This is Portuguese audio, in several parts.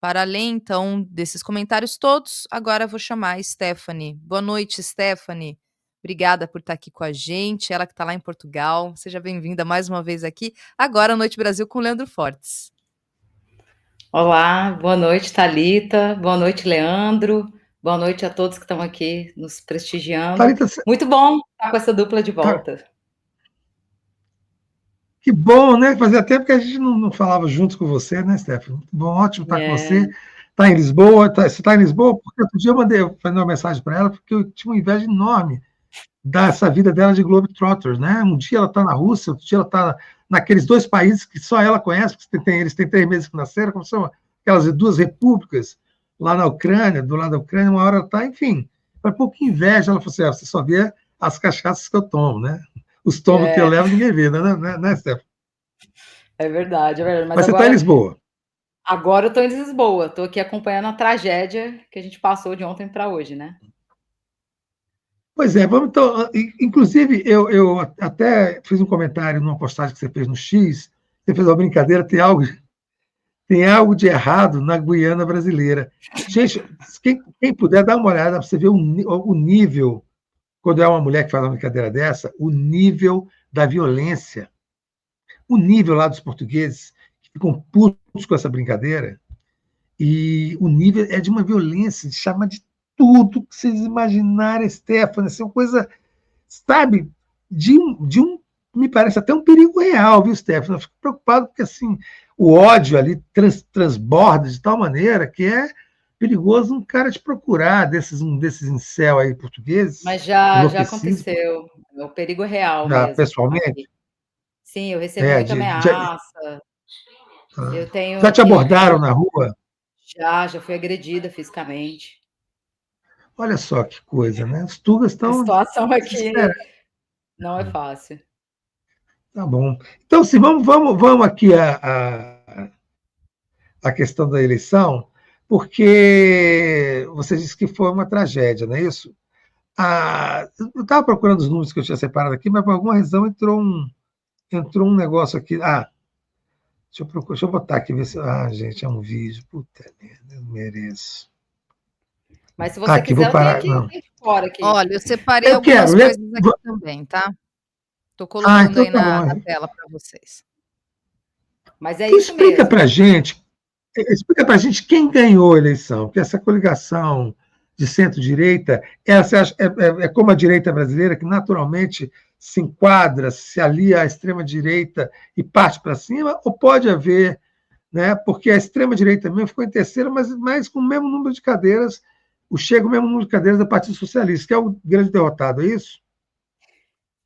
Para além, então, desses comentários todos, agora eu vou chamar a Stephanie. Boa noite, Stephanie. Obrigada por estar aqui com a gente. Ela que está lá em Portugal. Seja bem-vinda mais uma vez aqui. Agora, Noite Brasil com Leandro Fortes. Olá, boa noite, Thalita. Boa noite, Leandro. Boa noite a todos que estão aqui nos prestigiando. Thalita, Muito bom estar com essa dupla de volta. Que bom, né? Fazia tempo que a gente não falava juntos com você, né, Stephanie? Muito bom, ótimo estar com você. Está em Lisboa? Você está em Lisboa? Porque outro dia eu mandei uma mensagem para ela, porque eu tinha uma inveja enorme dessa vida dela de Globetrotters, né? Um dia ela está na Rússia, outro dia ela está naqueles dois países que só ela conhece, porque eles têm 3 meses que nasceram, como são aquelas 2 repúblicas lá na Ucrânia, do lado da Ucrânia, uma hora ela está, enfim, para pouco inveja, ela falou assim, você só vê as cachaças que eu tomo, né? Os tombos que eu levo, ninguém vê, né, Steph? É verdade, é verdade. Mas você está em Lisboa. Agora eu estou em Lisboa, estou aqui acompanhando a tragédia que a gente passou de ontem para hoje, né? Pois é, vamos então. Inclusive, eu até fiz um comentário numa postagem que você fez no X, você fez uma brincadeira, tem algo de errado na Guiana brasileira. Gente, quem puder dar uma olhada para você ver o nível, quando é uma mulher que faz uma brincadeira dessa, o nível da violência, o nível lá dos portugueses, que ficam putos com essa brincadeira, e o nível é de uma violência, de chama de tudo que vocês imaginarem, Stephanie, assim, uma coisa, sabe, me parece até um perigo real, viu, Stephanie? Eu fico preocupado porque, assim, o ódio ali transborda de tal maneira que é perigoso um cara te procurar, um desses incel aí portugueses, Mas já enlouquecidos. aconteceu, o perigo é real Já mesmo. pessoalmente? Aqui. Sim, eu recebo muita ameaça. Eu tenho Já te aqui, abordaram na rua? Já fui agredida fisicamente. Olha só que coisa, né? Os tugas A estão situação aqui desesperados. não é fácil. Tá bom. Então, se vamos aqui a questão da eleição, porque você disse que foi uma tragédia, não é isso? Eu estava procurando os números que eu tinha separado aqui, mas por alguma razão entrou um negócio aqui. Deixa eu botar aqui, ver se. Gente, é um vídeo. Puta merda, eu não mereço. Mas se você Aqui, quiser, vou eu tenho parar. aqui Não. fora aqui. Olha, eu separei Eu algumas quero. coisas aqui também, tá? Estou colocando Então aí tá na bom. tela para vocês. Mas é Então isso mesmo. explica para gente quem ganhou a eleição, porque essa coligação de centro-direita, é como a direita brasileira, que naturalmente se enquadra, se alia à extrema-direita e parte para cima, ou pode haver, né, porque a extrema-direita mesmo ficou em terceiro, mas com o mesmo número de cadeiras, o mesmo número de cadeiras do Partido Socialista, que é o grande derrotado, é isso?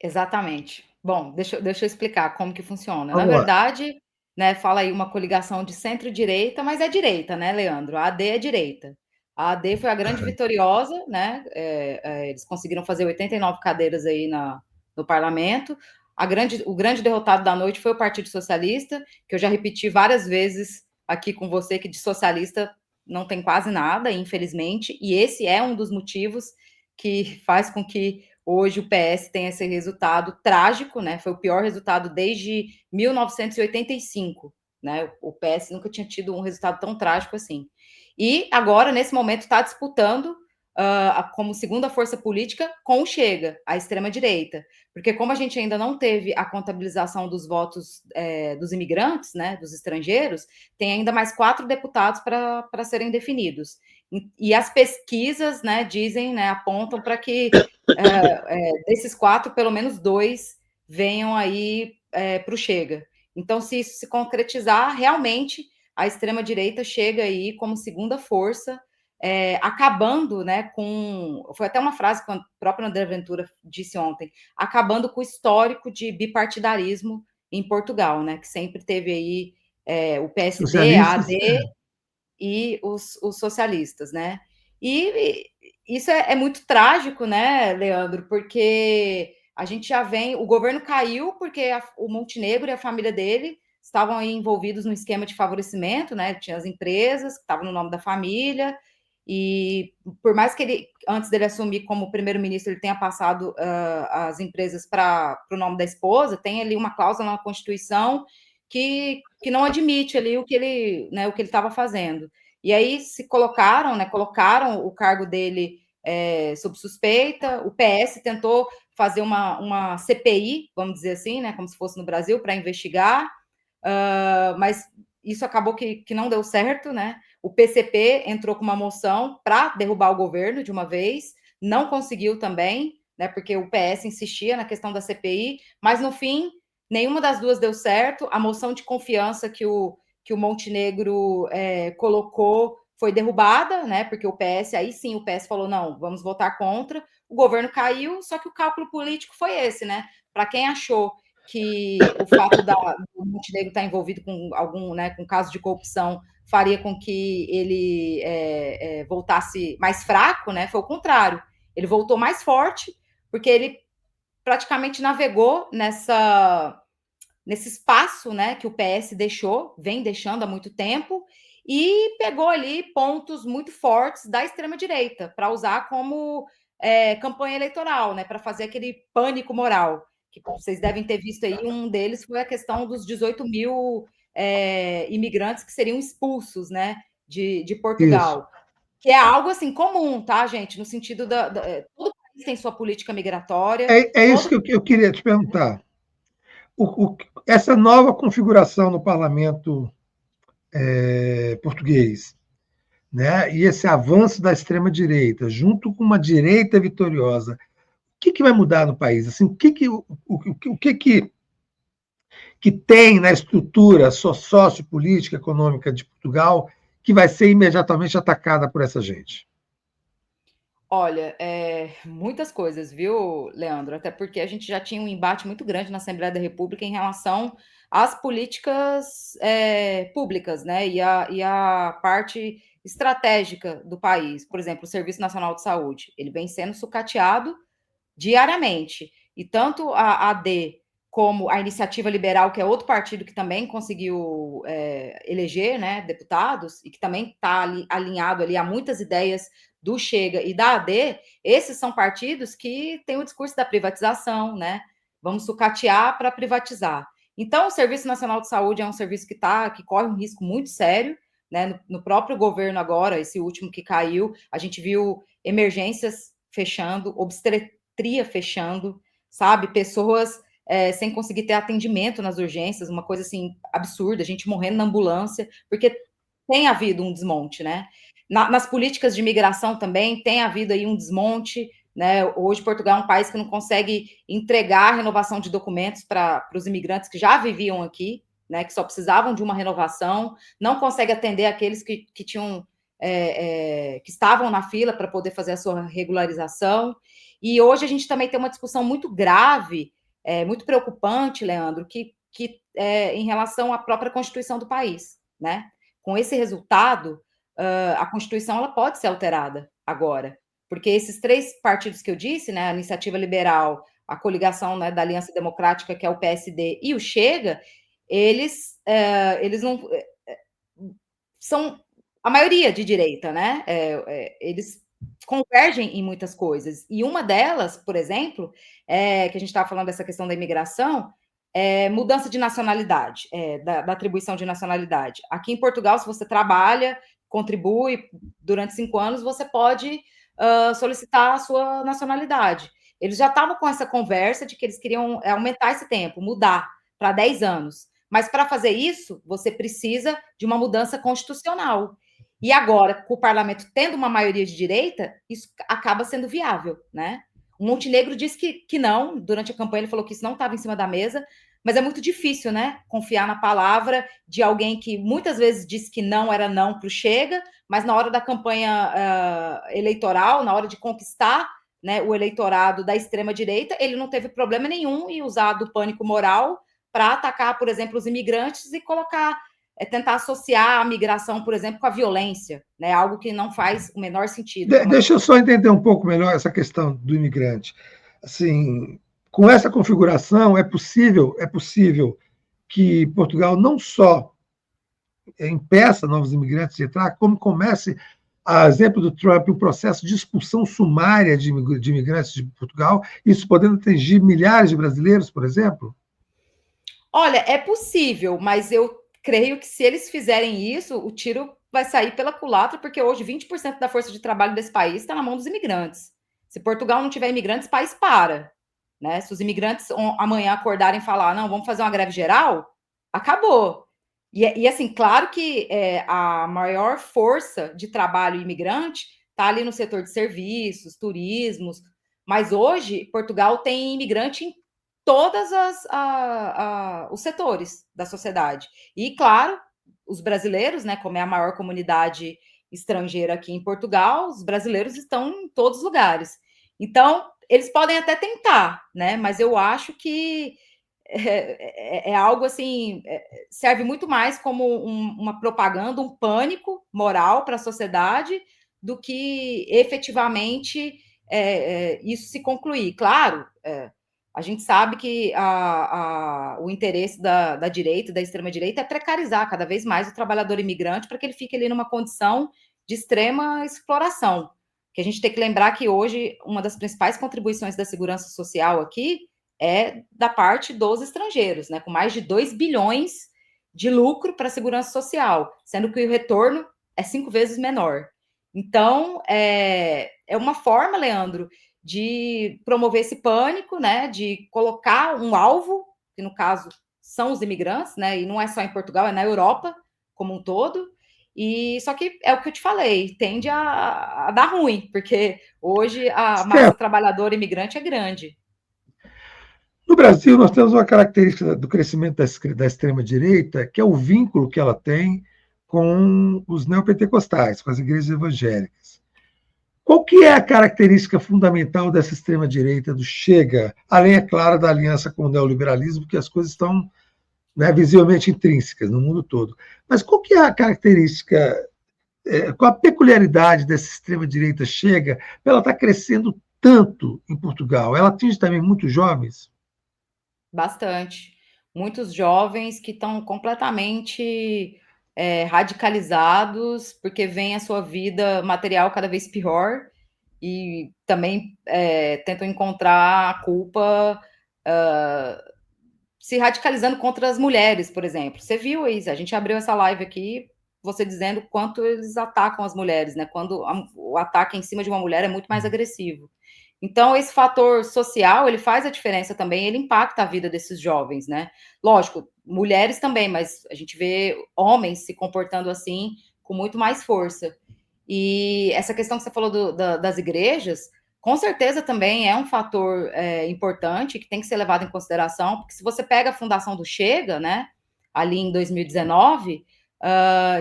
Exatamente. Bom, deixa eu explicar como que funciona. Na Vamos lá. verdade, né, fala aí uma coligação de centro-direita, mas é direita, né, Leandro? A AD é direita. A AD foi a grande vitoriosa, né? Eles conseguiram fazer 89 cadeiras aí no parlamento. O grande derrotado da noite foi o Partido Socialista, que eu já repeti várias vezes aqui com você que de socialista não tem quase nada, infelizmente, e esse é um dos motivos que faz com que hoje o PS tem esse resultado trágico, né? Foi o pior resultado desde 1985, né? O PS nunca tinha tido um resultado tão trágico assim. E agora, nesse momento, está disputando como segunda força política com o Chega, a extrema-direita. Porque como a gente ainda não teve a contabilização dos votos dos imigrantes, né, dos estrangeiros, tem ainda mais 4 deputados para serem definidos. E as pesquisas, né, dizem, né, apontam para que desses 4, pelo menos 2 venham aí para o Chega. Então, se isso se concretizar, realmente a extrema-direita chega aí como segunda força, acabando, né, com... Foi até uma frase que o próprio André Ventura disse ontem, acabando com o histórico de bipartidarismo em Portugal, né, que sempre teve aí o PSD, a AD e os socialistas, né? E isso é muito trágico, né, Leandro? Porque a gente já vem... O governo caiu porque o Montenegro e a família dele estavam aí envolvidos no esquema de favorecimento, né? Tinha as empresas que estavam no nome da família, e por mais que ele, antes dele assumir como primeiro-ministro, ele tenha passado as empresas para o nome da esposa, tem ali uma cláusula na Constituição que não admite ali o que ele estava fazendo. E aí se colocaram, né, colocaram o cargo dele sob suspeita. O PS tentou fazer uma CPI, vamos dizer assim, né, como se fosse no Brasil, para investigar, mas isso acabou que não deu certo, né? O PCP entrou com uma moção para derrubar o governo de uma vez, não conseguiu também, né? Porque o PS insistia na questão da CPI, mas no fim nenhuma das duas deu certo. A moção de confiança que o Montenegro colocou foi derrubada, né? Porque o PS, aí sim, o PS falou: não, vamos votar contra. O governo caiu, só que o cálculo político foi esse, né? Para quem achou que o fato do Montenegro estar envolvido com algum, né, com caso de corrupção faria com que ele voltasse mais fraco, né? Foi o contrário. Ele voltou mais forte, porque ele praticamente navegou nesse espaço, né, que o PS deixou, vem deixando há muito tempo, e pegou ali pontos muito fortes da extrema-direita para usar como campanha eleitoral, né, para fazer aquele pânico moral, que vocês devem ter visto aí. Um deles foi a questão dos 18 mil imigrantes que seriam expulsos, né, de Portugal. Isso. Que é algo assim comum, tá, gente? No sentido todo país tem sua política migratória. É isso que eu queria te perguntar. Essa nova configuração no parlamento português, né, e esse avanço da extrema-direita, junto com uma direita vitoriosa, o que vai mudar no país? Assim, o que tem na estrutura sociopolítica, econômica de Portugal que vai ser imediatamente atacada por essa gente? Olha, muitas coisas, viu, Leandro? Até porque a gente já tinha um embate muito grande na Assembleia da República em relação às políticas públicas, né? E a parte estratégica do país. Por exemplo, o Serviço Nacional de Saúde, ele vem sendo sucateado diariamente. E tanto a AD como a Iniciativa Liberal, que é outro partido que também conseguiu eleger, né, deputados, e que também está alinhado ali a muitas ideias do Chega e da AD, esses são partidos que têm o discurso da privatização, né? Vamos sucatear para privatizar. Então, o Serviço Nacional de Saúde é um serviço que corre um risco muito sério, né? No próprio governo agora, esse último que caiu, a gente viu emergências fechando, obstetria fechando, sabe? Pessoas sem conseguir ter atendimento nas urgências, uma coisa assim absurda, a gente morrendo na ambulância, porque tem havido um desmonte, né? Nas políticas de imigração também tem havido aí um desmonte, né? Hoje Portugal é um país que não consegue entregar a renovação de documentos para os imigrantes que já viviam aqui, né? Que só precisavam de uma renovação, não consegue atender aqueles que tinham que estavam na fila para poder fazer a sua regularização. E hoje a gente também tem uma discussão muito grave, muito preocupante, Leandro, que em relação à própria Constituição do país, né? Com esse resultado, a Constituição ela pode ser alterada agora, porque esses três partidos que eu disse, né, a Iniciativa Liberal, a coligação, né, da Aliança Democrática, que é o PSD, e o Chega, eles não são a maioria de direita, né? Eles convergem em muitas coisas. E uma delas, por exemplo, que a gente estava falando dessa questão da imigração, mudança de nacionalidade, da atribuição de nacionalidade. Aqui em Portugal, se você trabalha, contribui durante 5 anos, você pode solicitar a sua nacionalidade. Eles já estavam com essa conversa de que eles queriam aumentar esse tempo, mudar para 10 anos. Mas para fazer isso, você precisa de uma mudança constitucional. E agora, com o parlamento tendo uma maioria de direita, isso acaba sendo viável, né? O Montenegro disse que não, durante a campanha ele falou que isso não estava em cima da mesa, mas é muito difícil, né? Confiar na palavra de alguém que muitas vezes disse que não era não para o Chega, mas na hora da campanha eleitoral, na hora de conquistar, né, o eleitorado da extrema-direita, ele não teve problema nenhum em usar do pânico moral para atacar, por exemplo, os imigrantes e tentar associar a migração, por exemplo, com a violência, né? Algo que não faz o menor sentido. Deixa eu só entender um pouco melhor essa questão do imigrante. Assim, com essa configuração, é possível que Portugal não só impeça novos imigrantes de entrar, como comece, a exemplo do Trump, o processo de expulsão sumária de imigrantes de Portugal, isso podendo atingir milhares de brasileiros, por exemplo? Olha, é possível, mas eu creio que se eles fizerem isso, o tiro vai sair pela culatra, porque hoje 20% da força de trabalho desse país está na mão dos imigrantes. Se Portugal não tiver imigrantes, o país para. Né? Se os imigrantes amanhã acordarem e falar, não, vamos fazer uma greve geral, acabou. E assim, claro que a maior força de trabalho imigrante está ali no setor de serviços, turismos, mas hoje Portugal tem imigrante em todos os setores da sociedade. E, claro, os brasileiros, né, como é a maior comunidade estrangeira aqui em Portugal, os brasileiros estão em todos os lugares. Então, eles podem até tentar, né? Mas eu acho que é algo assim, serve muito mais como uma propaganda, um pânico moral para a sociedade, do que efetivamente isso se concluir. Claro, a gente sabe que o interesse da direita, da extrema-direita, é precarizar cada vez mais o trabalhador imigrante para que ele fique ali numa condição de extrema exploração. Que a gente tem que lembrar que hoje uma das principais contribuições da segurança social aqui é da parte dos estrangeiros, né? Com mais de 2 bilhões de lucro para a segurança social, sendo que o retorno é 5 vezes menor. Então, é uma forma, Leandro, de promover esse pânico, né? De colocar um alvo, que no caso são os imigrantes, né? E não é só em Portugal, é na Europa como um todo. E só que é o que eu te falei, tende a dar ruim, porque hoje a massa trabalhadora imigrante é grande. No Brasil, nós temos uma característica do crescimento da extrema-direita, que é o vínculo que ela tem com os neopentecostais, com as igrejas evangélicas. Qual que é a característica fundamental dessa extrema-direita do Chega, além, é claro, da aliança com o neoliberalismo, que as coisas estão, né, visivelmente intrínsecas no mundo todo. Mas qual que é a característica, qual a peculiaridade dessa extrema-direita Chega, ela está crescendo tanto em Portugal? Ela atinge também muitos jovens? Bastante. Muitos jovens que estão completamente radicalizados, porque veem a sua vida material cada vez pior e também tentam encontrar a culpa se radicalizando contra as mulheres, por exemplo. Você viu isso? A gente abriu essa live aqui, você dizendo quanto eles atacam as mulheres, né? Quando o ataque em cima de uma mulher é muito mais agressivo. Então, esse fator social, ele faz a diferença também, ele impacta a vida desses jovens, né? Lógico, mulheres também, mas a gente vê homens se comportando assim com muito mais força. E essa questão que você falou das igrejas, com certeza também é um fator importante que tem que ser levado em consideração, porque se você pega a fundação do Chega, né, ali em 2019,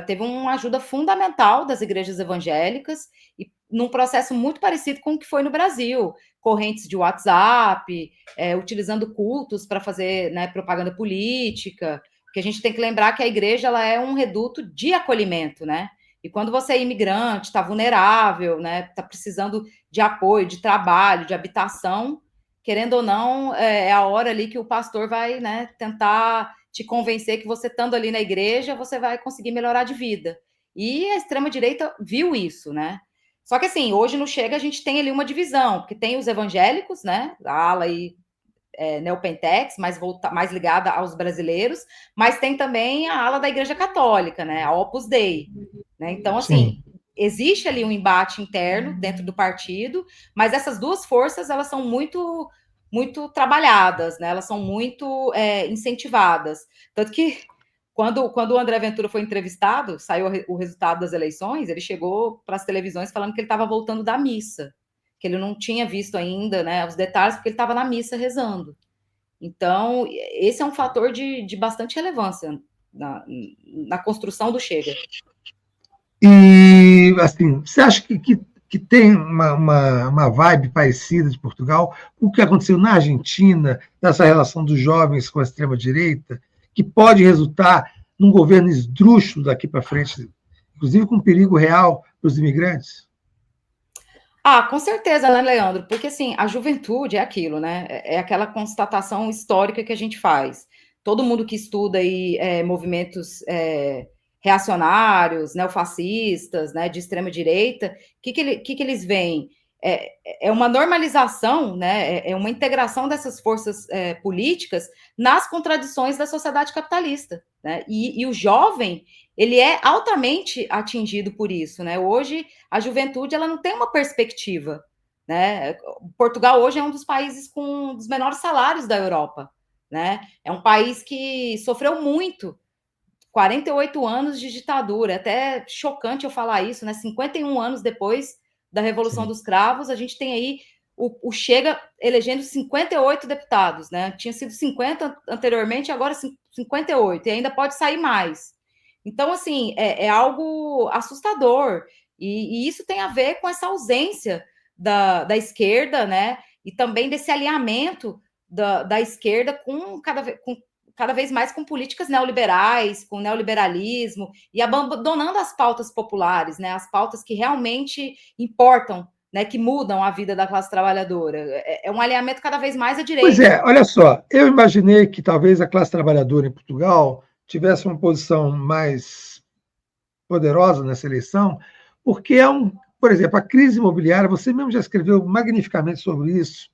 teve uma ajuda fundamental das igrejas evangélicas, e num processo muito parecido com o que foi no Brasil, correntes de WhatsApp, utilizando cultos para fazer, né, propaganda política, porque a gente tem que lembrar que a igreja ela é um reduto de acolhimento, né? E quando você é imigrante, está vulnerável, né? Está precisando de apoio, de trabalho, de habitação, querendo ou não, é a hora ali que o pastor vai, né, tentar te convencer que você estando ali na igreja, você vai conseguir melhorar de vida. E a extrema-direita viu isso, né? Só que assim, hoje no Chega a gente tem ali uma divisão, porque tem os evangélicos, né? A ala aí neopentex, mais ligada aos brasileiros, mas tem também a ala da Igreja Católica, né? A Opus Dei. Né? Então, assim, sim, existe ali um embate interno dentro do partido, mas essas duas forças elas são muito trabalhadas, né? Elas são muito incentivadas. Tanto que quando o André Ventura foi entrevistado, saiu o resultado das eleições, ele chegou para as televisões falando que ele estava voltando da missa, que ele não tinha visto ainda, né, os detalhes, porque ele estava na missa rezando. Então, esse é um fator de bastante relevância na construção do Chega. E, assim, você acha que tem uma vibe parecida de Portugal com o que aconteceu na Argentina, nessa relação dos jovens com a extrema-direita, que pode resultar num governo esdrúxulo daqui para frente, inclusive com perigo real para os imigrantes? Ah, com certeza, né, Leandro? Porque, assim, a juventude é aquilo, né? É aquela constatação histórica que a gente faz. Todo mundo que estuda aí movimentos reacionários, neofascistas, né, de extrema-direita, o que eles veem? é uma normalização, né, é uma integração dessas forças políticas nas contradições da sociedade capitalista, né? E o jovem, ele é altamente atingido por isso, né? Hoje, a juventude, ela não tem uma perspectiva, né? Portugal hoje é um dos países com os menores salários da Europa, né? É um país que sofreu muito, 48 anos de ditadura, é até chocante eu falar isso, né? 51 anos depois da Revolução Sim. dos Cravos, a gente tem aí o Chega elegendo 58 deputados, né? Tinha sido 50 anteriormente, agora 58, e ainda pode sair mais. Então, assim, é algo assustador, e isso tem a ver com essa ausência da esquerda, né? E também desse alinhamento da esquerda com cada vez mais com políticas neoliberais, com neoliberalismo, e abandonando as pautas populares, né, as pautas que realmente importam, né, que mudam a vida da classe trabalhadora. É um alinhamento cada vez mais à Pois direita. é, olha só, eu imaginei que talvez a classe trabalhadora em Portugal tivesse uma posição mais poderosa nessa eleição, porque por exemplo, a crise imobiliária, você mesmo já escreveu magnificamente sobre isso.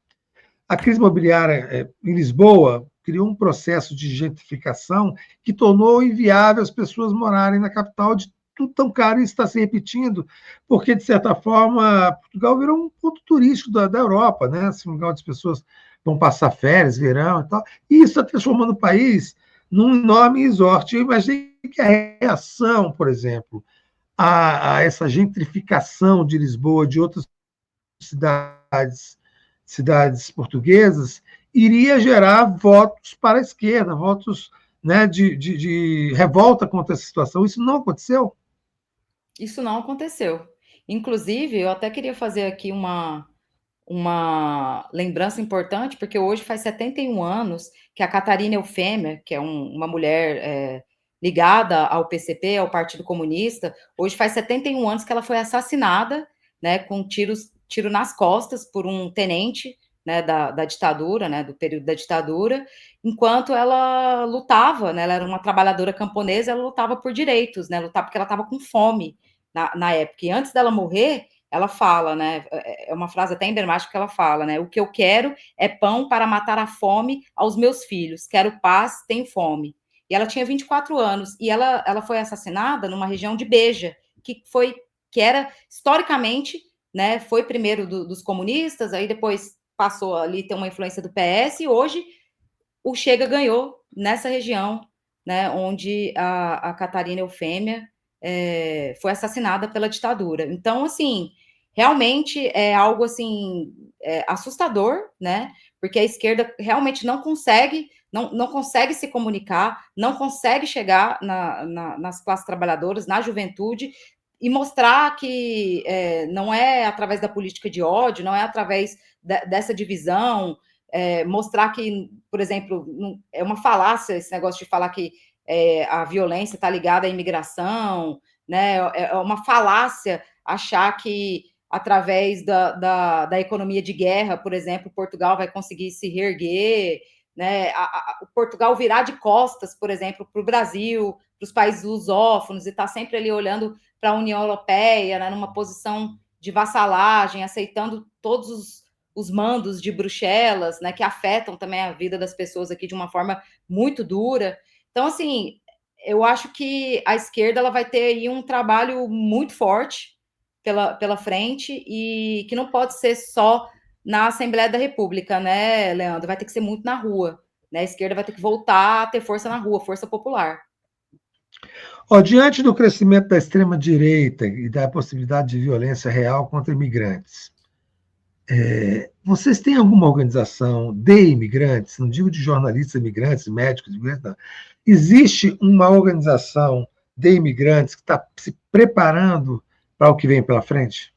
A crise imobiliária em Lisboa criou um processo de gentrificação que tornou inviável as pessoas morarem na capital de tudo tão caro, e isso está se repetindo, porque, de certa forma, Portugal virou um ponto turístico da Europa, né? Assim, um lugar onde as pessoas vão passar férias, verão e tal, e isso está transformando o país num enorme resort. Eu imaginei que a reação, por exemplo, a essa gentrificação de Lisboa, de outras cidades portuguesas, iria gerar votos para a esquerda, votos, né, de revolta contra essa situação. Isso não aconteceu? Isso não aconteceu. Inclusive, eu até queria fazer aqui uma lembrança importante, porque hoje faz 71 anos que a Catarina Eufêmia, que é uma mulher ligada ao PCP, ao Partido Comunista, hoje faz 71 anos que ela foi assassinada, né, com tiro nas costas por um tenente, né, da ditadura, né, do período da ditadura, enquanto ela lutava, né, ela era uma trabalhadora camponesa, ela lutava por direitos, né, lutava porque ela estava com fome na época. E antes dela morrer, ela fala, né? É uma frase até emblemática que ela fala, né? O que eu quero é pão para matar a fome aos meus filhos. Quero paz, tenho fome. E ela tinha 24 anos e ela foi assassinada numa região de Beja, que era historicamente, né? Foi primeiro dos comunistas, aí depois passou ali ter uma influência do PS e hoje o Chega ganhou nessa região, né? Onde a Catarina Eufêmia foi assassinada pela ditadura. Então, assim, realmente é algo assim assustador, né? Porque a esquerda realmente não consegue se comunicar, não consegue chegar nas classes trabalhadoras, na juventude, e mostrar que não é através da política de ódio, não é através dessa divisão, mostrar que, por exemplo, é uma falácia esse negócio de falar que a violência está ligada à imigração, né? É uma falácia achar que através da economia de guerra, por exemplo, Portugal vai conseguir se reerguer, né? O Portugal virar de costas, por exemplo, para o Brasil, para os países lusófonos, e está sempre ali olhando para a União Europeia, né, numa posição de vassalagem, aceitando todos os mandos de Bruxelas, né, que afetam também a vida das pessoas aqui de uma forma muito dura. Então, assim, eu acho que a esquerda ela vai ter aí um trabalho muito forte pela frente e que não pode ser só na Assembleia da República, né, Leandro? Vai ter que ser muito na rua, né? A esquerda vai ter que voltar a ter força na rua, força popular. Diante do crescimento da extrema-direita e da possibilidade de violência real contra imigrantes, vocês têm alguma organização de imigrantes, não digo de jornalistas imigrantes, médicos imigrantes, não. Existe uma organização de imigrantes que está se preparando para o que vem pela frente?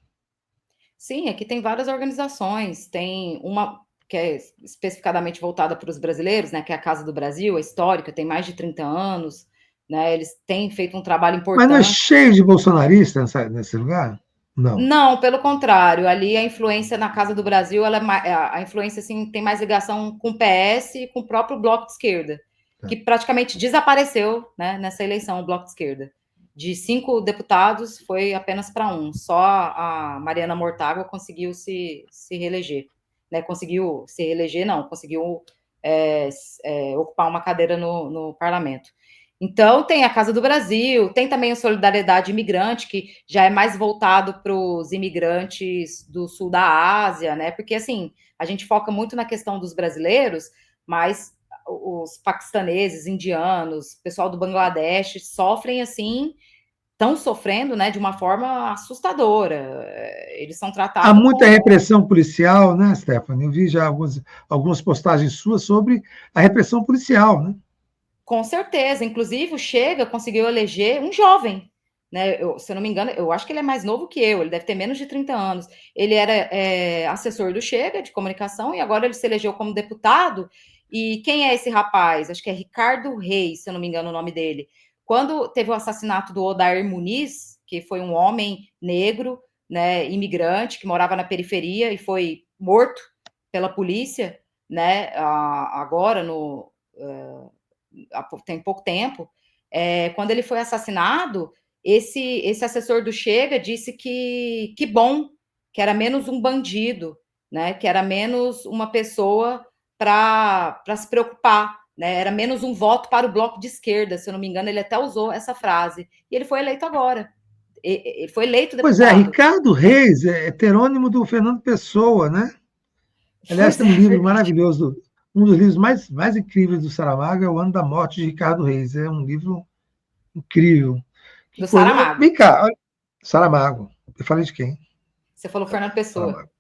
Sim, aqui tem várias organizações. Tem uma que é especificadamente voltada para os brasileiros, né, que é a Casa do Brasil, é histórica, tem mais de 30 anos, né, eles têm feito um trabalho Mas não é importante. cheio de bolsonaristas nesse lugar? Não. Não, pelo contrário, ali a influência na Casa do Brasil, a influência assim, tem mais ligação com o PS e com o próprio Bloco de Esquerda, Tá. que praticamente desapareceu, né, nessa eleição, o Bloco de Esquerda. de 5 deputados, foi apenas para 1. Só a Mariana Mortágua conseguiu se reeleger. Né? Conseguiu se reeleger, não, conseguiu ocupar uma cadeira no parlamento. Então, tem a Casa do Brasil, tem também a Solidariedade Imigrante, que já é mais voltado para os imigrantes do sul da Ásia, né? Porque, assim, a gente foca muito na questão dos brasileiros, mas os paquistaneses, indianos, pessoal do Bangladesh sofrem, assim, estão sofrendo, né, de uma forma assustadora. Eles são tratados Há muita como... repressão policial, né, Stephanie? Eu vi já algumas postagens suas sobre a repressão policial, né? Com certeza. Inclusive, o Chega conseguiu eleger um jovem, né? Se eu não me engano, eu acho que ele é mais novo que eu, ele deve ter menos de 30 anos. Ele era assessor do Chega, de comunicação, e agora ele se elegeu como deputado. E quem é esse rapaz? Acho que é Ricardo Reis, se eu não me engano o nome dele. Quando teve o assassinato do Odair Muniz, que foi um homem negro, né, imigrante, que morava na periferia e foi morto pela polícia, né, agora tem pouco tempo, quando ele foi assassinado, esse assessor do Chega disse que bom, que era menos um bandido, né? Que era menos uma pessoa para se preocupar, né? Era menos um voto para o bloco de esquerda, se eu não me engano, ele até usou essa frase. E ele foi eleito agora. Ele foi eleito Pois é, deputado. Ricardo Reis é heterônimo do Fernando Pessoa, né? Aliás, Pois tem é, um livro verdade. maravilhoso, um dos livros mais incríveis do Saramago é O Ano da Morte de Ricardo Reis. É um livro incrível. Que Do coisa. Saramago. Vem cá, Saramago. Eu falei de quem? Você falou Fernando Pessoa. Saramago.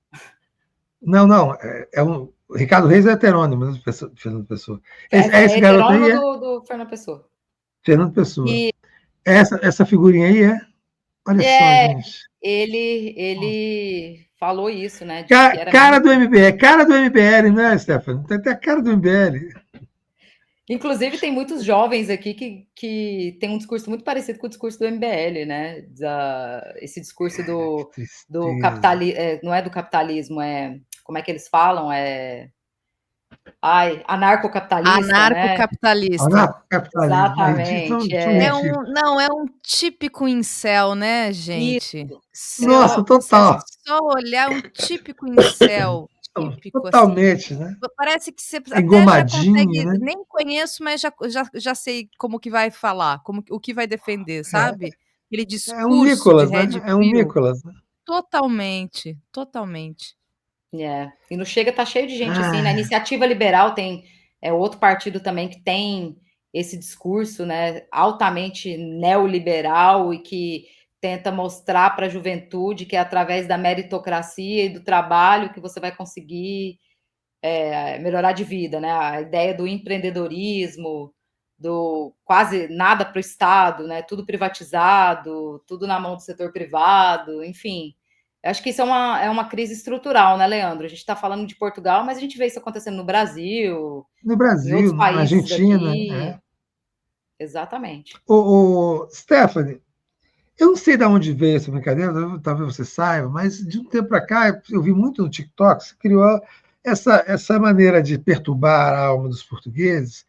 Não. Ricardo Reis é heterônimo do Fernando Pessoa. É esse garoto aí? Heterônimo do Fernando Pessoa. Fernando Pessoa. E Essa figurinha aí é? Olha só, é, gente. ele falou isso, né? Disse que era Cara menos. do MBL, cara do MBL, né, Stefano? Tem até a cara do MBL. Inclusive, tem muitos jovens aqui que têm um discurso muito parecido com o discurso do MBL, né? Esse discurso Que do tristeza. capitalismo, não é do capitalismo, como é que eles falam? Anarcocapitalista, né? Anarcocapitalista. Anarcocapitalismo. Exatamente. São ridículos. Não, é um típico incel, né, Isso, gente? Nossa, Se a total. gente só olhar, é um típico incel, típico, assim. Totalmente, né? Parece que você até já Engomadinho, consegue, né? nem conheço, mas já sei como que vai falar, o que vai defender, sabe? Aquele É um discurso de Nicolas, né? red É um pill. Nicolas, né? Totalmente, totalmente. E no Chega tá cheio de gente assim, na Ah, Iniciativa Liberal tem outro partido também que tem esse discurso, né, altamente neoliberal e que tenta mostrar para a juventude que é através da meritocracia e do trabalho que você vai conseguir melhorar de vida, né? A ideia do empreendedorismo, do quase nada para o Estado, né? Tudo privatizado, tudo na mão do setor privado, enfim. Eu acho que isso é uma crise estrutural, né, Leandro? A gente está falando de Portugal, mas a gente vê isso acontecendo no Brasil, no em outros Brasil, na países Argentina. daqui. Exatamente. Stephanie, eu não sei de onde veio essa brincadeira, talvez você saiba, mas de um tempo para cá, eu vi muito no TikTok, você criou essa maneira de perturbar a alma dos portugueses,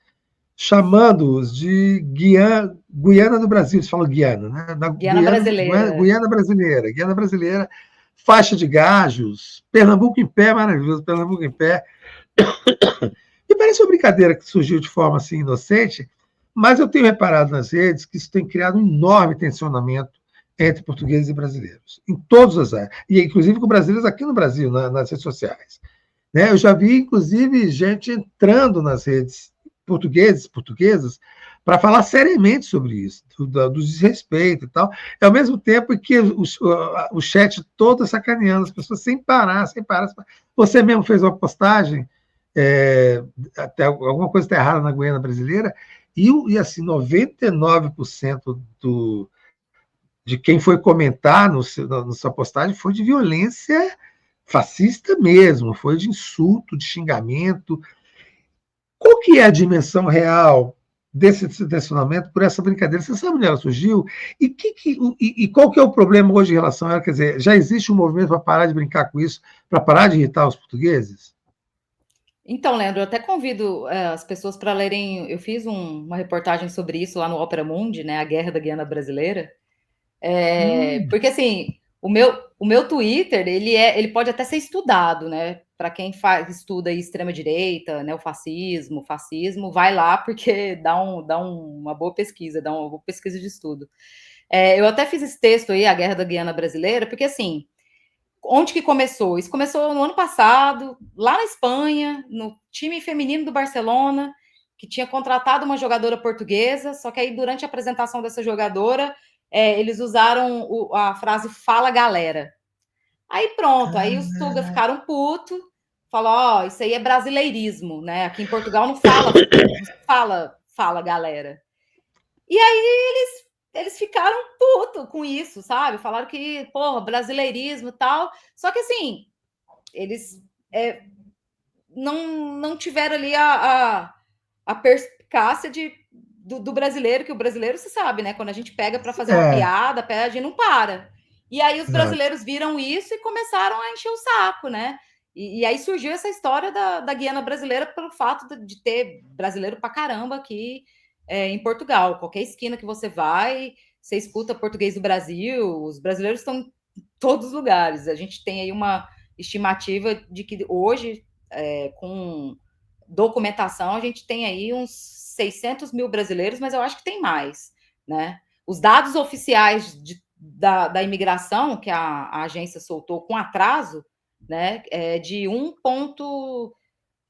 chamando-os de Guiana do Brasil, eles falam Guiana, né? Guiana Brasileira. Guiana brasileira, faixa de gajos, Pernambuco em pé, maravilhoso, Pernambuco em pé. E parece uma brincadeira que surgiu de forma assim inocente, mas eu tenho reparado nas redes que isso tem criado um enorme tensionamento entre portugueses e brasileiros, em todas as áreas, e inclusive com brasileiros aqui no Brasil, nas redes sociais. Né? Eu já vi, inclusive, gente entrando nas redes portuguesas, para falar seriamente sobre isso, do desrespeito e tal, e ao mesmo tempo que o chat todo sacaneando as pessoas sem parar. Você mesmo fez uma postagem, até alguma coisa está errada na Guiana brasileira, e assim, 99% de quem foi comentar na sua postagem foi de violência fascista mesmo, foi de insulto, de xingamento. Qual que é a dimensão real desse tensionamento por essa brincadeira? Você sabe onde ela surgiu? E qual que é o problema hoje em relação a ela? Quer dizer, já existe um movimento para parar de brincar com isso, para parar de irritar os portugueses? Então, Leandro, eu até convido as pessoas para lerem. Eu fiz uma reportagem sobre isso lá no Opera Mundi, né? A Guerra da Guiana Brasileira. Porque assim, o meu Twitter, ele pode até ser estudado, né? Para quem estuda extrema direita, né, o fascismo, vai lá porque dá uma boa pesquisa, dá uma boa pesquisa de estudo. Eu até fiz esse texto aí, A Guerra da Guiana Brasileira, porque assim, onde que começou? Isso começou no ano passado, lá na Espanha, no time feminino do Barcelona, que tinha contratado uma jogadora portuguesa, só que aí durante a apresentação dessa jogadora, eles usaram a frase "fala galera". Aí pronto, aí os Tuga ficaram putos, falou, ó, isso aí é brasileirismo, né? Aqui em Portugal não fala galera. E aí eles ficaram putos com isso, sabe? Falaram que, porra, brasileirismo e tal. Só que assim, eles não tiveram ali a perspicácia do brasileiro, que o brasileiro se sabe, né? Quando a gente pega para fazer uma piada, a gente não para. E aí os brasileiros viram isso e começaram a encher o saco, né? E aí surgiu essa história da Guiana brasileira pelo fato de ter brasileiro pra caramba aqui em Portugal. Qualquer esquina que você vai, você escuta português do Brasil, os brasileiros estão em todos os lugares. A gente tem aí uma estimativa de que hoje, com documentação, a gente tem aí uns 600 mil brasileiros, mas eu acho que tem mais, né? Os dados oficiais da imigração, que a agência soltou com atraso, né, é de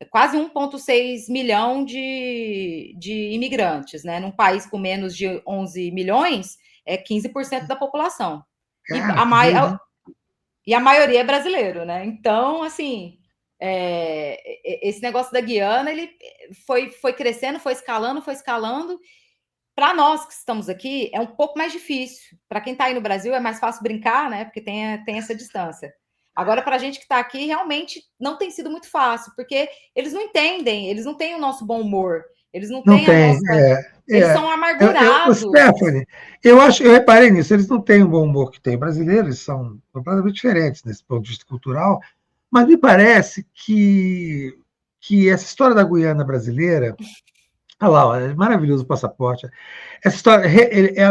quase 1,6 milhão de imigrantes, né? Num país com menos de 11 milhões, é 15% da população. Cara, que doido, hein? E a maioria é brasileiro, né? Então, assim, esse negócio da Guiana, ele foi crescendo, foi escalando. Para nós que estamos aqui, é um pouco mais difícil. Para quem está aí no Brasil, é mais fácil brincar, né? Porque tem essa distância. Agora, para a gente que está aqui, realmente não tem sido muito fácil, porque eles não entendem, eles não têm o nosso bom humor, eles não Não têm a tem, nossa. Eles são amargurados. Stephanie, eu reparei nisso, eles não têm o bom humor que tem o brasileiro, eles são completamente diferentes nesse ponto de vista cultural, mas me parece que essa história da Guiana brasileira, olha lá, ó, é maravilhoso o passaporte, essa história,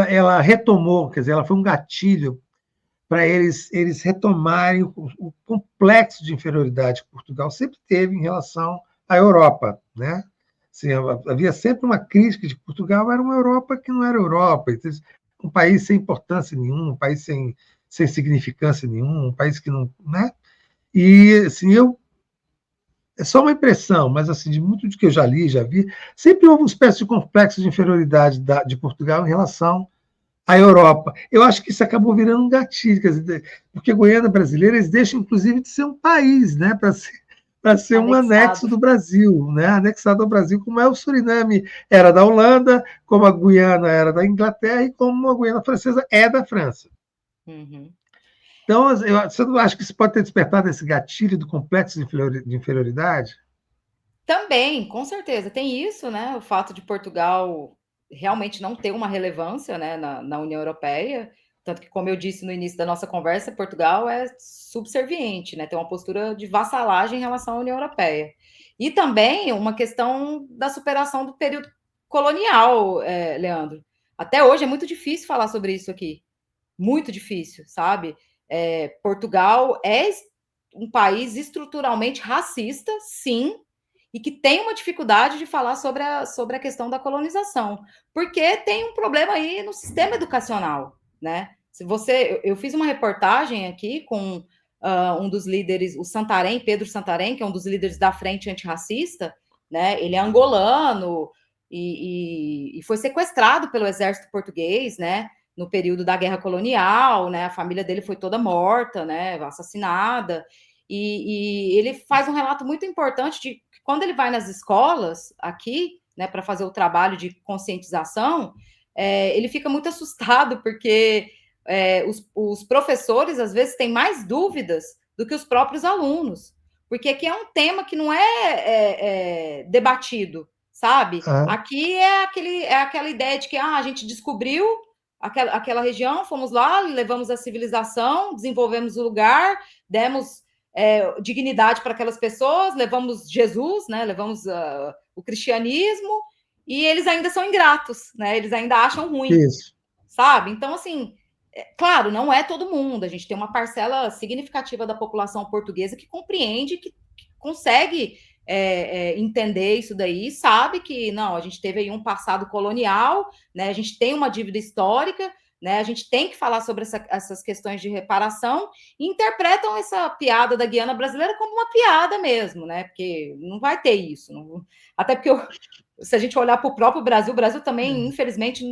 ela retomou, quer dizer, ela foi um gatilho para eles retomarem o complexo de inferioridade que Portugal sempre teve em relação à Europa, né? Assim, havia sempre uma crítica de que Portugal era uma Europa que não era Europa, um país sem importância nenhuma, um país sem significância nenhuma, um país que não, né? E assim, é só uma impressão, mas assim, de muito do que eu já li, já vi, sempre houve uma espécie de complexo de inferioridade de Portugal em relação à Europa. Eu acho que isso acabou virando um gatilho, quer dizer, porque a Guiana brasileira eles deixam, inclusive, de ser um país, né, para ser um anexo Anexado. do Brasil, né, anexado ao Brasil, como é o Suriname era da Holanda, como a Guiana era da Inglaterra e como a Guiana francesa é da França. Uhum. Então, você não acha que isso pode ter despertado esse gatilho do complexo de inferioridade? Também, com certeza, tem isso, né? O fato de Portugal realmente não ter uma relevância, né, na União Europeia, tanto que, como eu disse no início da nossa conversa, Portugal é subserviente, né? Tem uma postura de vassalagem em relação à União Europeia. E também uma questão da superação do período colonial, Leandro. Até hoje é muito difícil falar sobre isso aqui, muito difícil, sabe? Portugal é um país estruturalmente racista, sim, e que tem uma dificuldade de falar sobre a questão da colonização, porque tem um problema aí no sistema educacional, né? Se eu fiz uma reportagem aqui com um dos líderes, o Santarém, Pedro Santarém, que é um dos líderes da Frente Antirracista, né? Ele é angolano e foi sequestrado pelo exército português, né? No período da Guerra Colonial, né? A família dele foi toda morta, né? Assassinada. E ele faz um relato muito importante de que quando ele vai nas escolas aqui, né, para fazer o trabalho de conscientização, ele fica muito assustado porque os professores às vezes têm mais dúvidas do que os próprios alunos, porque aqui é um tema que não é debatido, sabe? Ah, Aqui é aquela ideia de que a gente descobriu aquela região, fomos lá, levamos a civilização, desenvolvemos o lugar, demos dignidade para aquelas pessoas, levamos Jesus, né, levamos o cristianismo, e eles ainda são ingratos, né, eles ainda acham ruim, Isso. sabe? Então, assim, claro, não é todo mundo, a gente tem uma parcela significativa da população portuguesa que compreende, que consegue entender isso daí, sabe que, não, a gente teve aí um passado colonial, né, a gente tem uma dívida histórica, né, a gente tem que falar sobre essas questões de reparação, e interpretam essa piada da Guiana brasileira como uma piada mesmo, né, porque não vai ter isso, não, até porque se a gente olhar para o próprio Brasil, o Brasil também, infelizmente,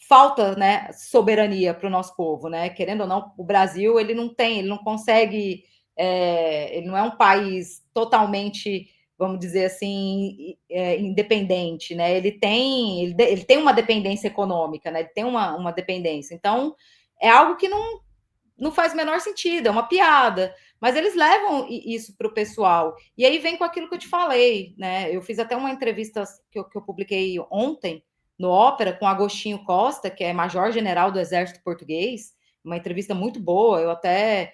falta, né, soberania para o nosso povo, né? Querendo ou não, o Brasil ele não consegue, ele não é um país totalmente, vamos dizer assim, independente, né? Ele tem uma dependência econômica, né? Ele tem uma dependência. Então, é algo que não faz o menor sentido, é uma piada. Mas eles levam isso para o pessoal. E aí vem com aquilo que eu te falei, né? Eu fiz até uma entrevista que eu publiquei ontem no Ópera com Agostinho Costa, que é major-general do Exército Português, uma entrevista muito boa, eu até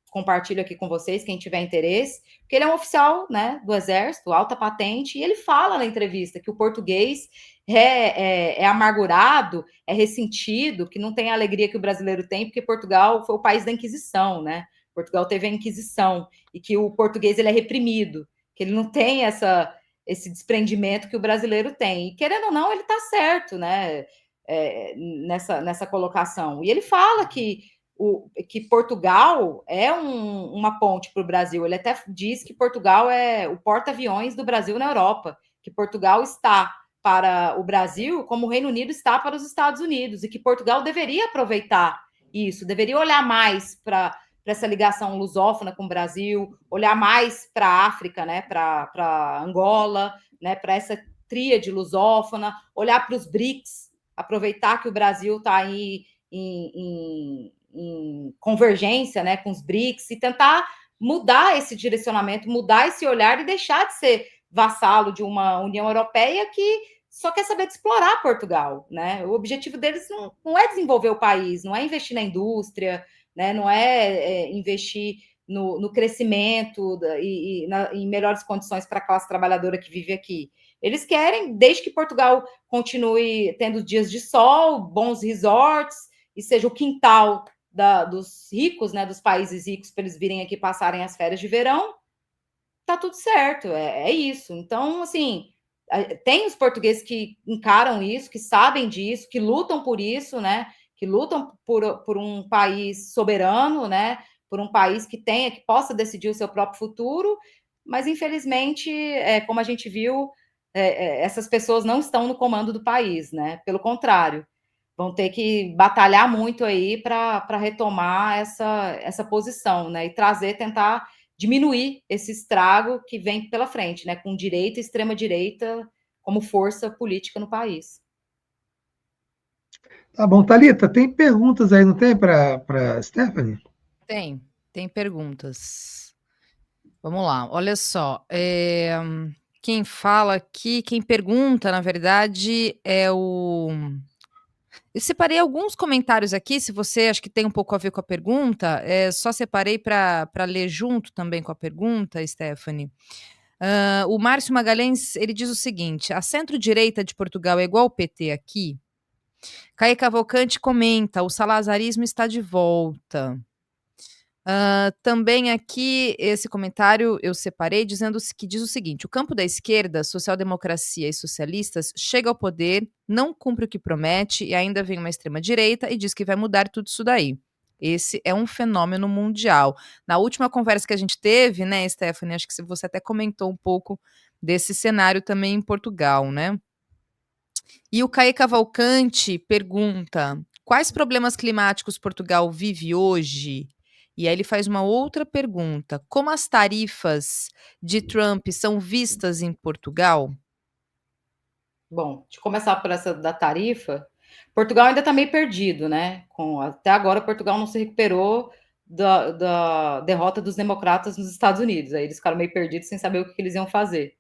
compartilho aqui com vocês, quem tiver interesse, porque ele é um oficial, né, do Exército, alta patente, e ele fala na entrevista que o português é amargurado, é ressentido, que não tem a alegria que o brasileiro tem, porque Portugal foi o país da Inquisição, né? Portugal teve a Inquisição, e que o português ele é reprimido, que ele não tem esse desprendimento que o brasileiro tem. E querendo ou não, ele está certo, né? Nessa colocação. E ele fala que Portugal é uma ponte para o Brasil. Ele até diz que Portugal é o porta-aviões do Brasil na Europa, que Portugal está para o Brasil como o Reino Unido está para os Estados Unidos, e que Portugal deveria aproveitar isso, deveria olhar mais para essa ligação lusófona com o Brasil, olhar mais para a África, né, para Angola, né, para essa tríade lusófona, olhar para os BRICS, aproveitar que o Brasil está aí em convergência, né, com os BRICS, e tentar mudar esse direcionamento, mudar esse olhar e deixar de ser vassalo de uma União Europeia que só quer saber de explorar Portugal, né? O objetivo deles não é desenvolver o país, não é investir na indústria, né? Não é investir no crescimento em melhores condições para a classe trabalhadora que vive aqui. Eles querem, desde que Portugal continue tendo dias de sol, bons resorts, e seja o quintal dos ricos, né, dos países ricos, para eles virem aqui passarem as férias de verão, tá tudo certo, é isso. Então, assim, tem os portugueses que encaram isso, que sabem disso, que lutam por isso, né? Que lutam por um país soberano, né? Por um país que possa decidir o seu próprio futuro, mas infelizmente, como a gente viu, essas pessoas não estão no comando do país, né? Pelo contrário, vão ter que batalhar muito aí para retomar essa posição, né? E tentar diminuir esse estrago que vem pela frente, né? Com direita e extrema-direita como força política no país. Tá bom. Thalita, tem perguntas aí, não tem, para Stephanie? Tem perguntas. Vamos lá, olha só, quem fala aqui, quem pergunta, na verdade, eu separei alguns comentários aqui, se você acha que tem um pouco a ver com a pergunta, só separei para ler junto também com a pergunta, Stephanie. O Márcio Magalhães, ele diz o seguinte: "A centro-direita de Portugal é igual ao PT aqui?" Caio Cavalcante comenta: "O salazarismo está de volta." Também aqui, esse comentário eu separei que diz o seguinte: "O campo da esquerda, social-democracia e socialistas, chega ao poder, não cumpre o que promete e ainda vem uma extrema-direita e diz que vai mudar tudo isso daí. Esse é um fenômeno mundial." Na última conversa que a gente teve, né, Stephanie, acho que você até comentou um pouco desse cenário também em Portugal, né? E o Caê Cavalcante pergunta: "Quais problemas climáticos Portugal vive hoje?" E aí ele faz uma outra pergunta: "Como as tarifas de Trump são vistas em Portugal?" Bom, de começar por essa da tarifa, Portugal ainda está meio perdido, né? Até agora, Portugal não se recuperou da derrota dos democratas nos Estados Unidos. Aí eles ficaram meio perdidos sem saber o que eles iam fazer.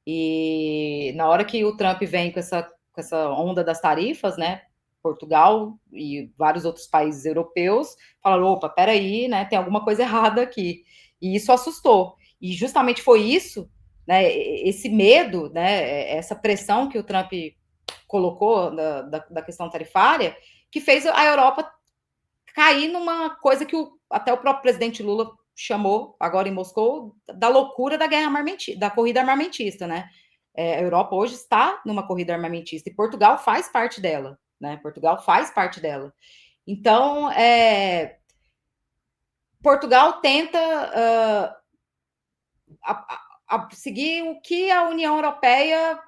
E na hora que o Trump vem com essa onda das tarifas, né? Portugal e vários outros países europeus falaram, opa, peraí, né, tem alguma coisa errada aqui. E isso assustou. E justamente foi isso, né, esse medo, né, essa pressão que o Trump colocou da questão tarifária, que fez a Europa cair numa coisa que até o próprio presidente Lula chamou, agora em Moscou, da loucura da guerra armamentista, da corrida armamentista, né? A Europa hoje está numa corrida armamentista e Portugal faz parte dela, né? Portugal faz parte dela. Então, Portugal tenta seguir o que a União Europeia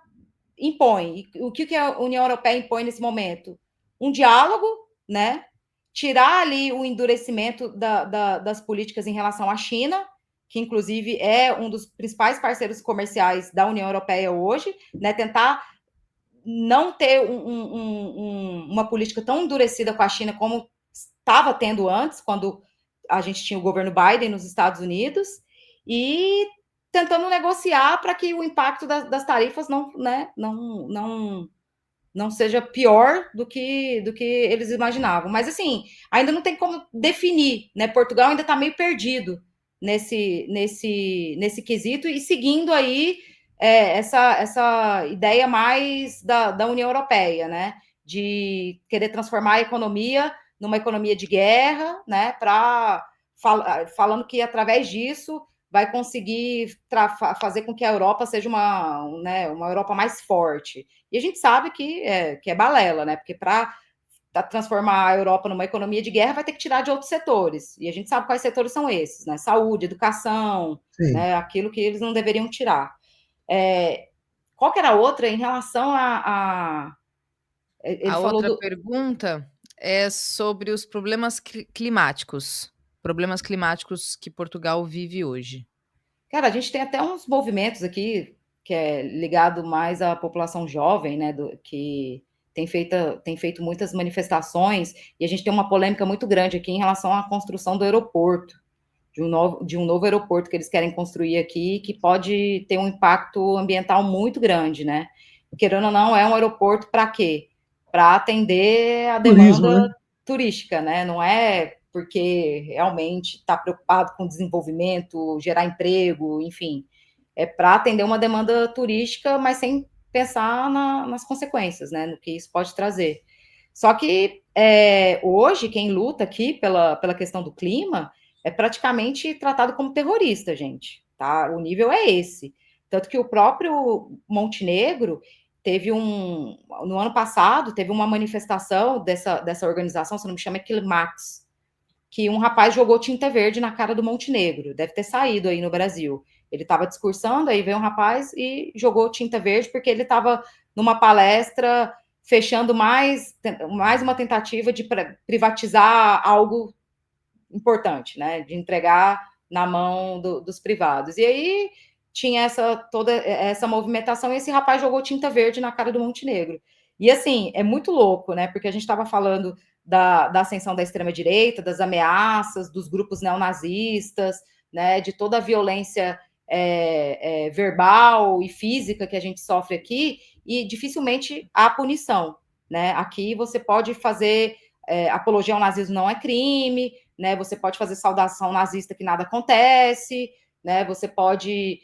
impõe. O que a União Europeia impõe nesse momento? Um diálogo, né? Tirar ali o endurecimento das políticas em relação à China, que inclusive é um dos principais parceiros comerciais da União Europeia hoje, né? Tentar não ter uma política tão endurecida com a China como estava tendo antes, quando a gente tinha o governo Biden nos Estados Unidos, e tentando negociar para que o impacto das tarifas não seja pior do que eles imaginavam. Mas, assim, ainda não tem como definir, né? Portugal ainda está meio perdido nesse quesito e seguindo aí essa ideia mais da União Europeia, né? De querer transformar a economia numa economia de guerra, né? Falando que através disso vai conseguir fazer com que a Europa seja uma Europa mais forte. E a gente sabe que é balela, né? Porque para transformar a Europa numa economia de guerra vai ter que tirar de outros setores. E a gente sabe quais setores são esses, né? Saúde, educação, né? Aquilo que eles não deveriam tirar. Qual que era a outra em relação ele A falou outra do. pergunta é sobre os problemas climáticos. Problemas climáticos que Portugal vive hoje. Cara, a gente tem até uns movimentos aqui que é ligado mais à população jovem, né, que tem feito muitas manifestações, e a gente tem uma polêmica muito grande aqui em relação à construção do aeroporto, de um novo aeroporto que eles querem construir aqui, que pode ter um impacto ambiental muito grande, né? Querendo ou não, é um aeroporto para quê? Para atender a Turismo, demanda né? turística, né? Não é porque realmente está preocupado com desenvolvimento, gerar emprego, enfim. É para atender uma demanda turística, mas sem pensar nas consequências, né? No que isso pode trazer. Só que hoje, quem luta aqui pela questão do clima é praticamente tratado como terrorista, gente. Tá? O nível é esse. Tanto que o próprio Montenegro no ano passado, teve uma manifestação dessa organização, se não me chama, é Climax, que um rapaz jogou tinta verde na cara do Montenegro. Deve ter saído aí no Brasil. Ele estava discursando, aí veio um rapaz e jogou tinta verde porque ele estava numa palestra fechando mais uma tentativa de privatizar algo importante, né? De entregar na mão dos privados. E aí tinha toda essa movimentação e esse rapaz jogou tinta verde na cara do Montenegro. E assim, é muito louco, né? Porque a gente estava falando da ascensão da extrema-direita, das ameaças, dos grupos neonazistas, né? De toda a violência verbal e física que a gente sofre aqui, e dificilmente há punição, né? Aqui você pode fazer apologia ao nazismo não é crime, né? Você pode fazer saudação nazista que nada acontece, né? Você pode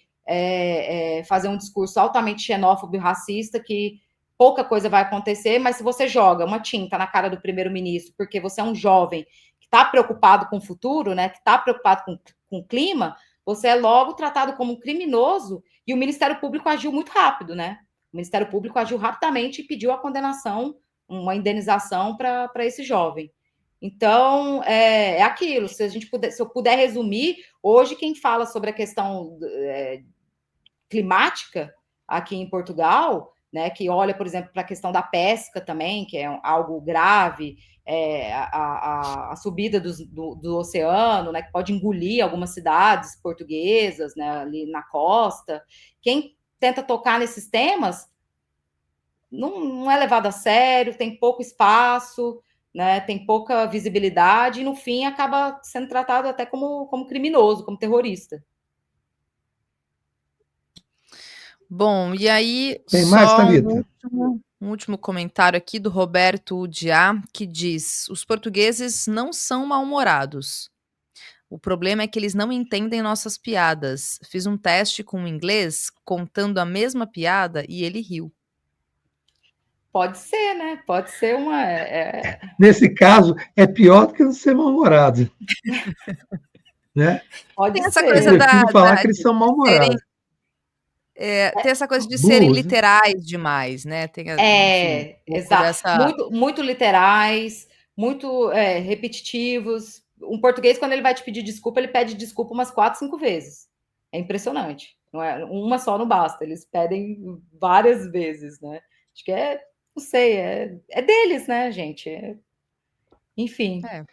fazer um discurso altamente xenófobo e racista que pouca coisa vai acontecer, mas se você joga uma tinta na cara do primeiro-ministro porque você é um jovem que está preocupado com o futuro, né? Que está preocupado com o clima, você é logo tratado como um criminoso e o Ministério Público agiu muito rápido, né? O Ministério Público agiu rapidamente e pediu a condenação, uma indenização para esse jovem. Então, é aquilo. Se eu puder resumir, hoje quem fala sobre a questão climática aqui em Portugal, né, que olha, por exemplo, para a questão da pesca também, que é algo grave, a subida do oceano, né, que pode engolir algumas cidades portuguesas, né, ali na costa. Quem tenta tocar nesses temas não é levado a sério, tem pouco espaço, né, tem pouca visibilidade, e no fim acaba sendo tratado até como criminoso, como terrorista. Bom, e aí Tem mais, só Thalita? um último comentário aqui do Roberto Udiá, que diz: "Os portugueses não são mal-humorados. O problema é que eles não entendem nossas piadas. Fiz um teste com o inglês contando a mesma piada e ele riu". Pode ser, né? Pode ser uma. Nesse caso, é pior do que não ser mal-humorado, né? Pode Tem essa Eu coisa ser. prefiro falar que eles são de serem mal-humorados. tem essa coisa de serem Burros, né? literais demais, né, tem a enfim, É, um pouco exato. dessa Muito, muito literais, muito repetitivos. Um português, quando ele vai te pedir desculpa, ele pede desculpa umas 4, 5 vezes. É impressionante. Não é, uma só não basta, eles pedem várias vezes, né? Acho que não sei, é deles, né, gente? Enfim. é.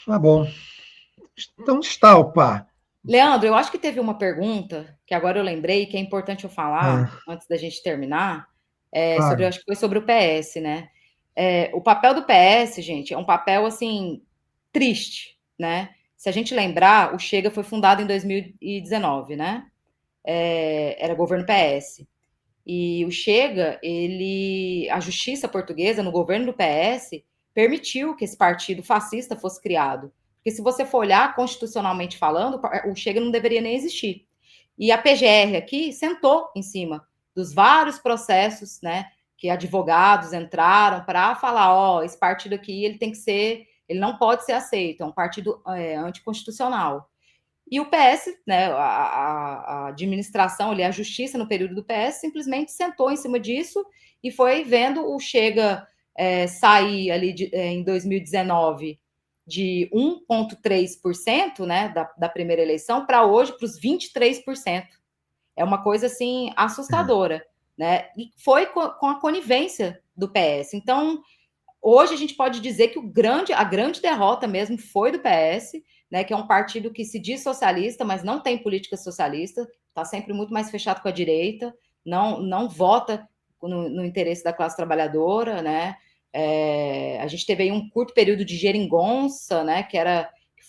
Tá bom. Então está, opa. Leandro, eu acho que teve uma pergunta que agora eu lembrei que é importante eu falar Ah, antes da gente terminar, claro. acho que foi sobre o PS, né? O papel do PS, gente, é um papel assim triste, né? Se a gente lembrar, o Chega foi fundado em 2019, né? Era governo PS. E o Chega, a justiça portuguesa, no governo do PS, permitiu que esse partido fascista fosse criado. Porque se você for olhar constitucionalmente falando, o Chega não deveria nem existir. E a PGR aqui sentou em cima dos vários processos, né, que advogados entraram para falar, ó, esse partido aqui ele não pode ser aceito, é um partido anticonstitucional. E o PS, né, a administração ali, a justiça no período do PS, simplesmente sentou em cima disso e foi vendo o Chega sair ali em 2019 de 1,3%, né, da primeira eleição para hoje para os 23%. É uma coisa assim assustadora, né? E foi com a conivência do PS. Então, hoje a gente pode dizer que a grande derrota mesmo foi do PS, né, que é um partido que se diz socialista, mas não tem política socialista, está sempre muito mais fechado com a direita, não vota no interesse da classe trabalhadora, né? A gente teve aí um curto período de geringonça, né, que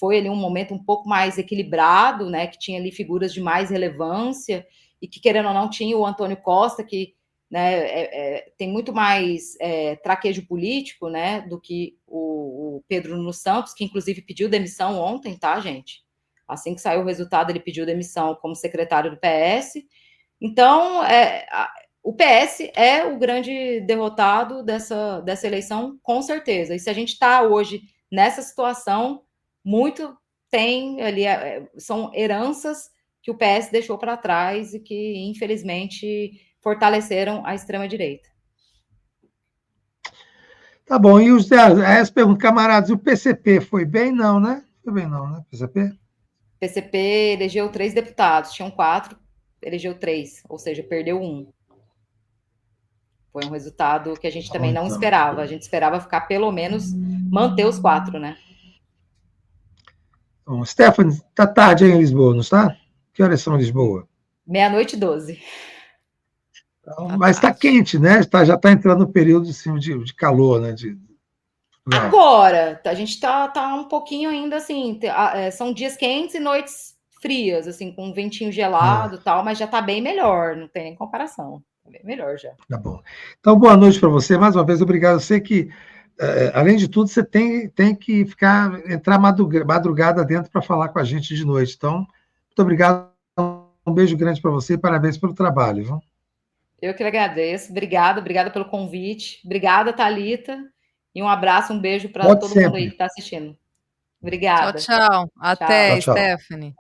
foi ali um momento um pouco mais equilibrado, né, que tinha ali figuras de mais relevância e que, querendo ou não, tinha o Antônio Costa, que, né, tem muito mais traquejo político, né, do que o Pedro Nuno Santos, que inclusive pediu demissão ontem, tá, gente? Assim que saiu o resultado, ele pediu demissão como secretário do PS. Então, o PS é o grande derrotado dessa eleição, com certeza. E se a gente está hoje nessa situação, muito tem ali, são heranças que o PS deixou para trás e que, infelizmente, fortaleceram a extrema-direita. Tá bom. E aí as perguntas, camaradas, e o PCP foi bem? Não, né? Foi bem não, né? PCP? PCP elegeu 3 deputados, tinham 4, elegeu 3, ou seja, perdeu 1. Foi um resultado que a gente também não Então. esperava. A gente esperava ficar pelo menos manter os 4, né? Bom, Stephanie, tá tarde aí em Lisboa, não está? Que horas são em Lisboa? 00:12. Então, Tá mas está tarde. quente, né? Já está entrando no período assim, de calor, né? Portugal. Agora, a gente tá um pouquinho ainda assim, são dias quentes e noites frias, assim, com um ventinho gelado e tal, mas já tá bem melhor, não tem nem comparação. Tá bem melhor já. Tá bom. Então, boa noite para você. Mais uma vez, obrigado. Eu sei que, além de tudo, você tem que entrar madrugada dentro para falar com a gente de noite. Então, muito obrigado. Um beijo grande para você e parabéns pelo trabalho. Viu? Eu que agradeço. Obrigada pelo convite. Obrigada, Thalita. E um abraço, um beijo para Volte todo mundo aí sempre. que está assistindo. Tchau, Obrigada. tchau. Tchau. Tchau, Até, tchau. Stephanie.